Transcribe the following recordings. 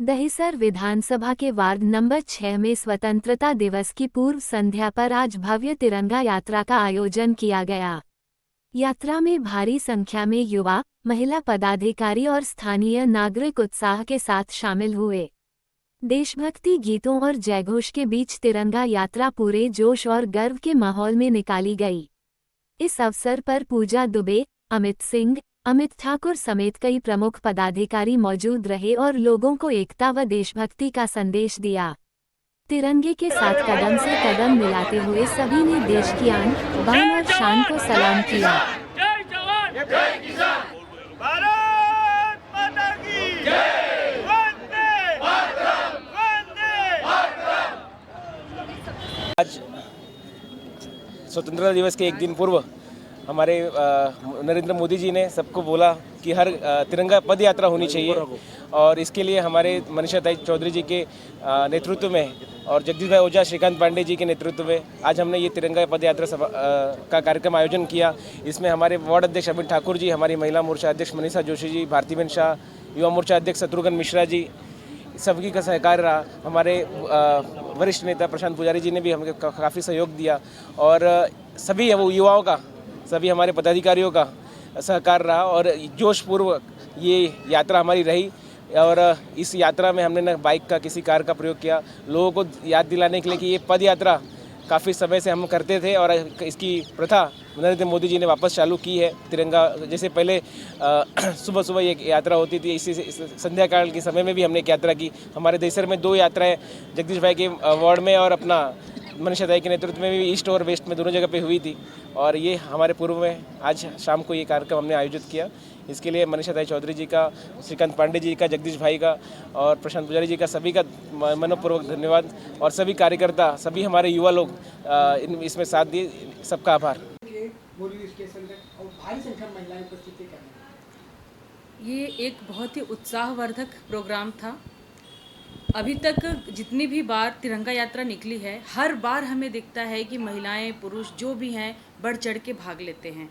दहिसर विधानसभा के ward number 6 में स्वतंत्रता दिवस की पूर्व संध्या पर आज भव्य तिरंगा यात्रा का आयोजन किया गया। यात्रा में भारी संख्या में युवा, महिला पदाधिकारी और स्थानीय नागरिक उत्साह के साथ शामिल हुए। देशभक्ति गीतों और जयघोष के बीच तिरंगा यात्रा पूरे जोश और गर्व के माहौल में निकाली गई। इस अवसर पर पूजा दुबे, अमित सिंह, अमित ठाकुर समेत कई प्रमुख पदाधिकारी मौजूद रहे और लोगों को एकता व देशभक्ति का संदेश दिया। तिरंगे के साथ कदम से कदम मिलाते हुए सभी ने देश की आन, बान और शान को सलाम किया। जय जवान, जय किसान, भारत माता की जय, वंदे मातरम, वंदे मातरम। आज स्वतंत्रता दिवस के एक दिन पूर्व हमारे नरेंद्र मोदी जी ने सबको बोला कि हर तिरंगा पद यात्रा होनी चाहिए, और इसके लिए हमारे मनीषा चौधरी जी के नेतृत्व में और जगदीश भाई ओझा, श्रीकांत पांडे जी के नेतृत्व में आज हमने ये तिरंगा पद यात्रा का कार्यक्रम आयोजन किया। इसमें हमारे वार्ड अध्यक्ष अमित ठाकुर जी, हमारी महिला मोर्चा अध्यक्ष मनीषा जोशी जी, भारतीबेन शाह, युवा मोर्चा अध्यक्ष शत्रुघ्न मिश्रा जी, सबकी का सहकार रहा। हमारे वरिष्ठ नेता प्रशांत पुजारी जी ने भी हमें काफ़ी सहयोग दिया, और सभी युवाओं का, सभी हमारे पदाधिकारियों का सहकार रहा, और जोशपूर्वक ये यात्रा हमारी रही। और इस यात्रा में हमने न बाइक का, किसी कार का प्रयोग किया, लोगों को याद दिलाने के लिए कि ये पद यात्रा काफ़ी समय से हम करते थे, और इसकी प्रथा नरेंद्र मोदी जी ने वापस चालू की है। तिरंगा जैसे पहले सुबह सुबह ये यात्रा होती थी, इसी संध्या काल के समय में भी हमने एक यात्रा की। हमारे देशर में 2 यात्राएं जगदीश भाई के वार्ड में और अपना मनीषा दाई के नेतृत्व में भी ईस्ट और वेस्ट में दोनों जगह पे हुई थी, और ये हमारे पूर्व में आज शाम को ये कार्यक्रम हमने आयोजित किया। इसके लिए मनीषा दाई चौधरी जी का, श्रीकांत पांडे जी का, जगदीश भाई का और प्रशांत पुजारी जी का, सभी का मनपूर्वक धन्यवाद, और सभी कार्यकर्ता, सभी हमारे युवा लोग इसमें साथ दिए, सबका आभार। ये एक बहुत ही उत्साहवर्धक प्रोग्राम था। अभी तक जितनी भी बार तिरंगा यात्रा निकली है, हर बार हमें दिखता है कि महिलाएं, पुरुष जो भी हैं बढ़ चढ़ के भाग लेते हैं,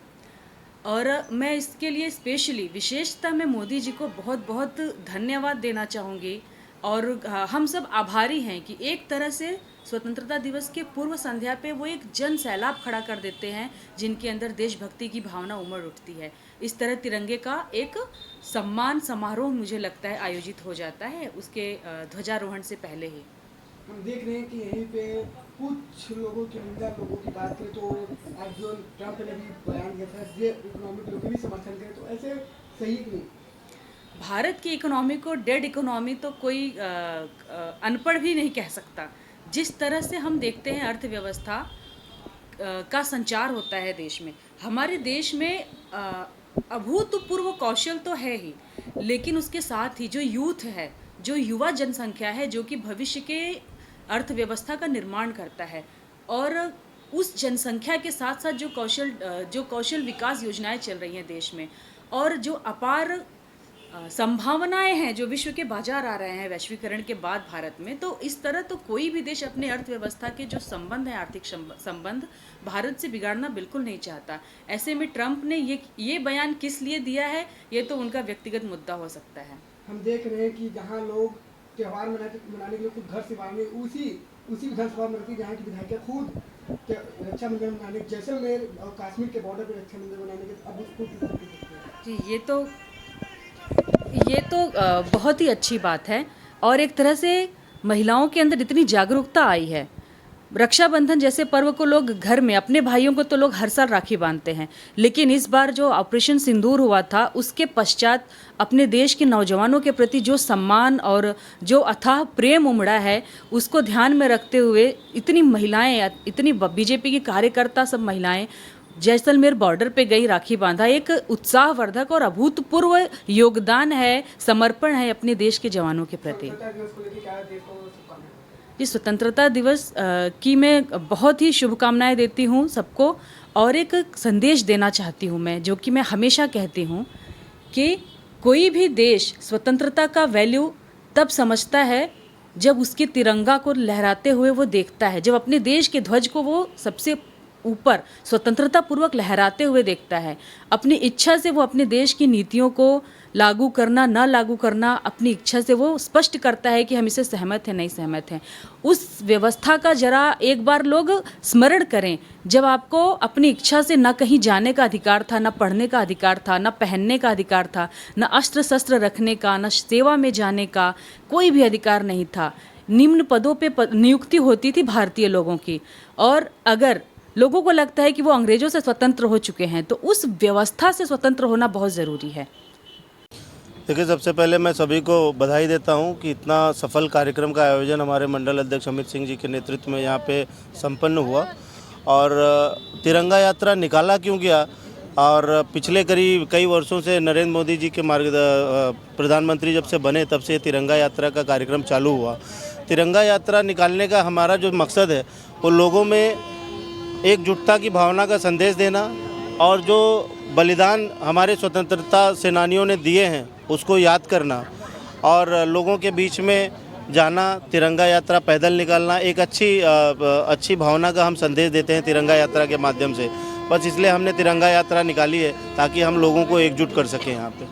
और मैं इसके लिए स्पेशली विशेषतः मैं मोदी जी को बहुत बहुत धन्यवाद देना चाहूँगी। और हम सब आभारी हैं कि एक तरह से स्वतंत्रता दिवस के पूर्व संध्या पे वो एक जन सैलाब खड़ा कर देते हैं, जिनके अंदर देशभक्ति की भावना उमड़ उठती है। इस तरह तिरंगे का एक सम्मान समारोह मुझे लगता है आयोजित हो जाता है उसके ध्वजारोहण से पहले ही। हम देख रहे हैं कि यहीं पे कुछ लोगों की निंदा, लोगों की बात करें तो आज जो ट्रंप ने भी बयान दिया था, ये इकोनॉमिक लोग भी समर्थन करें, तो ऐसे सही नहीं। भारत की इकोनॉमी को डेड इकोनॉमी तो कोई अनपढ़ भी नहीं कह सकता। जिस तरह से हम देखते हैं अर्थव्यवस्था का संचार होता है देश में, हमारे देश में अभूतपूर्व कौशल तो है ही, लेकिन उसके साथ ही जो यूथ है, जो युवा जनसंख्या है, जो कि भविष्य के अर्थव्यवस्था का निर्माण करता है, और उस जनसंख्या के साथ साथ जो कौशल विकास योजनाएं चल रही हैं देश में, और जो अपार संभावनाएं हैं जो विश्व के बाजार आ रहे हैं वैश्वीकरण के बाद भारत में, तो इस तरह तो कोई भी देश अपने अर्थव्यवस्था के जो संबंध हैं, आर्थिक संबंध, भारत से बिगाड़ना बिल्कुल नहीं चाहता। ऐसे में ट्रंप ने ये बयान किस लिए दिया है, ये तो उनका व्यक्तिगत मुद्दा हो सकता है। हम देख रहे हैं कि जहाँ लोग त्यौहार मनाने के लिए खुद घर से बाहर, उसी विधानसभा में रहती है जहाँ की विधायिका खुद रक्षाबंधन मनाने, जैसलमेर और कश्मीर के बॉर्डर पर रक्षाबंधन मनाने के अब उसको जी, ये तो बहुत ही अच्छी बात है, और एक तरह से महिलाओं के अंदर इतनी जागरूकता आई है। रक्षाबंधन जैसे पर्व को लोग घर में, अपने भाइयों को तो लोग हर साल राखी बांधते हैं, लेकिन इस बार जो ऑपरेशन सिंदूर हुआ था, उसके पश्चात अपने देश के नौजवानों के प्रति जो सम्मान और जो अथाह प्रेम उमड़ा है, उसको ध्यान में रखते हुए इतनी महिलाएं, इतनी बीजेपी की कार्यकर्ता सब महिलाएं जैसलमेर बॉर्डर पे गई, राखी बांधा। एक उत्साहवर्धक और अभूतपूर्व योगदान है, समर्पण है अपने देश के जवानों के प्रति। इस स्वतंत्रता दिवस की मैं बहुत ही शुभकामनाएं देती हूँ सबको, और एक संदेश देना चाहती हूँ मैं, जो कि मैं हमेशा कहती हूँ कि कोई भी देश स्वतंत्रता का वैल्यू तब समझता है जब उसके तिरंगा को लहराते हुए वो देखता है, जब अपने देश के ध्वज को वो सबसे ऊपर स्वतंत्रता पूर्वक लहराते हुए देखता है। अपनी इच्छा से वो अपने देश की नीतियों को लागू करना ना लागू करना अपनी इच्छा से वो स्पष्ट करता है कि हम इससे सहमत हैं नहीं सहमत हैं। उस व्यवस्था का जरा एक बार लोग स्मरण करें, जब आपको अपनी इच्छा से ना कहीं जाने का अधिकार था, ना पढ़ने का अधिकार था, ना पहनने का अधिकार था, ना अस्त्र शस्त्र रखने का, ना सेवा में जाने का कोई भी अधिकार नहीं था। निम्न पदों पे नियुक्ति होती थी भारतीय लोगों की, और अगर लोगों को लगता है कि वो अंग्रेजों से स्वतंत्र हो चुके हैं तो उस व्यवस्था से स्वतंत्र होना बहुत ज़रूरी है। देखिए, सबसे पहले मैं सभी को बधाई देता हूं कि इतना सफल कार्यक्रम का आयोजन हमारे मंडल अध्यक्ष अमित सिंह जी के नेतृत्व में यहाँ पे संपन्न हुआ। और तिरंगा यात्रा निकाला क्यों गया, और पिछले करीब कई वर्षों से नरेंद्र मोदी जी के प्रधानमंत्री जब से बने तब से तिरंगा यात्रा का कार्यक्रम चालू हुआ। तिरंगा यात्रा निकालने का हमारा जो मकसद है वो लोगों में एकजुटता की भावना का संदेश देना, और जो बलिदान हमारे स्वतंत्रता सेनानियों ने दिए हैं उसको याद करना, और लोगों के बीच में जाना, तिरंगा यात्रा पैदल निकालना, एक अच्छी भावना का हम संदेश देते हैं तिरंगा यात्रा के माध्यम से। बस इसलिए हमने तिरंगा यात्रा निकाली है ताकि हम लोगों को एकजुट कर सकें यहाँ पे।